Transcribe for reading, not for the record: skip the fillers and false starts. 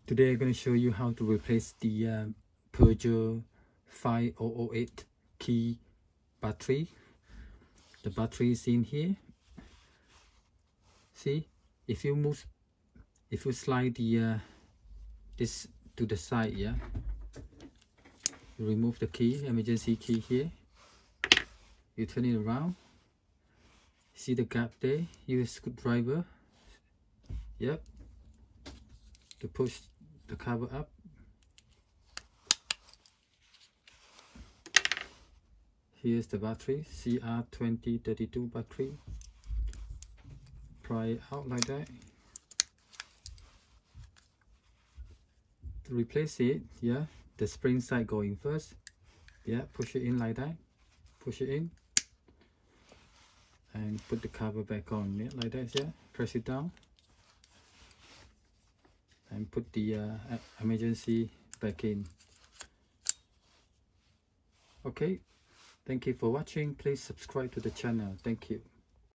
Today I'm going to show you how to replace the Peugeot 5008 key battery. The battery is in here. See, if you slide the this to the side, yeah, you remove the key, emergency key here. You turn it around. See the gap there? Use a screwdriver. Yep. To push the cover up. Here's the battery, CR2032 battery. Pry it out like that. To replace it, yeah, the spring side going first. Yeah, push it in like that. Push it in. And put the cover back on, yeah, like that, yeah. Press it down. And put the emergency back in. Okay, thank you for watching. Please subscribe to the channel. Thank you.